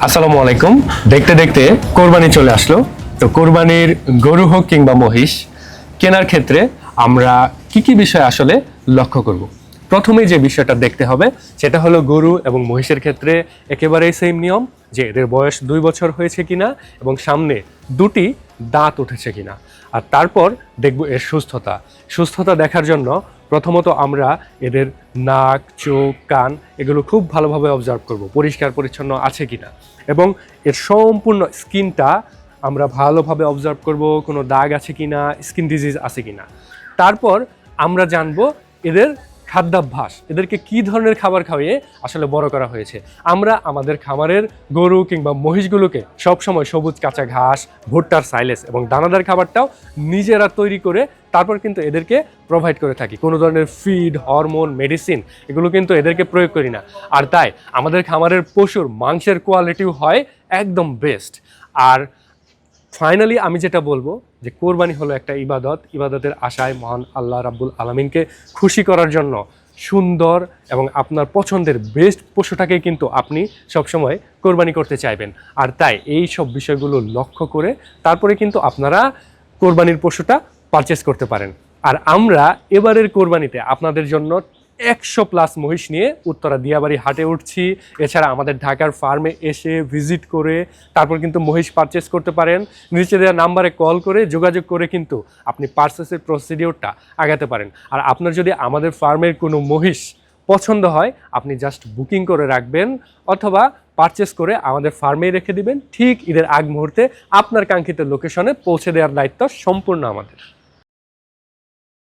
আসসালামু আলাইকুম। দেখতে দেখতে কোরবানি চলে আসলো। তো কোরবানির গরু হোক কিংবা মহিষ কেনার ক্ষেত্রে আমরা কি কি বিষয় আসলে লক্ষ্য করব। প্রথমেই যে বিষয়টা দেখতে হবে সেটা হলো গরু এবং মহিষের ক্ষেত্রে একেবারেই সেম নিয়ম, যে এদের বয়স 2 বছর হয়েছে কিনা এবং সামনে দুটি দাঁত উঠেছে কিনা। আর তারপর দেখব এর সুস্থতা দেখার জন্য প্রথমত আমরা এদের নাক, চোখ, কান এগুলো খুব ভালোভাবে অবজার্ভ করব, পরিষ্কার পরিচ্ছন্ন আছে কিনা, এবং এর সম্পূর্ণ স্কিনটা আমরা ভালোভাবে অবজার্ভ করব, কোনো দাগ আছে কিনা, স্কিন ডিজিজ আছে কিনা। তারপর আমরা জানবো এদের খাদ্যাভ্যাস, এদেরকে কি ধরনের খাবার খাওয়িয়ে আসলে বড় করা হয়েছে। আমরা আমাদের খামারের গরু কিংবা মহিষগুলোকে সবসময় সবুজ কাঁচা ঘাস, ভুট্টার সাইলেজ এবং দানাদার খাবারটাও নিজেরা তৈরি করে তারপর কিন্তু এদেরকে প্রোভাইড করে থাকি। কোনো ধরনের ফিড, হরমোন, মেডিসিন এগুলো কিন্তু এদেরকে প্রয়োগ করি না। আর তাই আমাদের খামারের পশুর মাংসের কোয়ালিটিও হয় একদম বেস্ট। আর ফাইনালি আমি যেটা বলবো যে কোরবানি হলো একটা ইবাদতের আশায় মহান আল্লাহ রাব্বুল আলামিনকে খুশি করার জন্য সুন্দর এবং আপনার পছন্দের বেস্ট পশুটাকে কিন্তু আপনি সবসময় কোরবানি করতে চাইবেন। আর তাই এই সব বিষয়গুলো লক্ষ্য করে তারপরে কিন্তু আপনারা কোরবানির পশুটা পারচেস করতে পারেন। আর আমরা এবারের কোরবানিতে আপনাদের জন্য 100+ মহিষ নিয়ে উত্তরা দিয়াবাড়ি হাটে উঠছি। এছাড়া আমাদের ঢাকার ফার্মে এসে ভিজিট করে তারপর কিন্তু মহিষ পারচেস করতে পারেন। নিচে দেওয়া নাম্বারে কল করে যোগাযোগ করে কিন্তু আপনি পারচেসের প্রসিডিওরটা আগাতে পারেন। আর আপনার যদি আমাদের ফার্মের কোনো মহিষ পছন্দ হয় আপনি জাস্ট বুকিং করে রাখবেন অথবা পারচেস করে আমাদের ফার্মেই রেখে দিবেন। ঠিক ঈদের আগ মুহূর্তে আপনার কাঙ্ক্ষিত লোকেশনে পৌঁছে দেওয়ার দায়িত্ব সম্পূর্ণ আমাদের।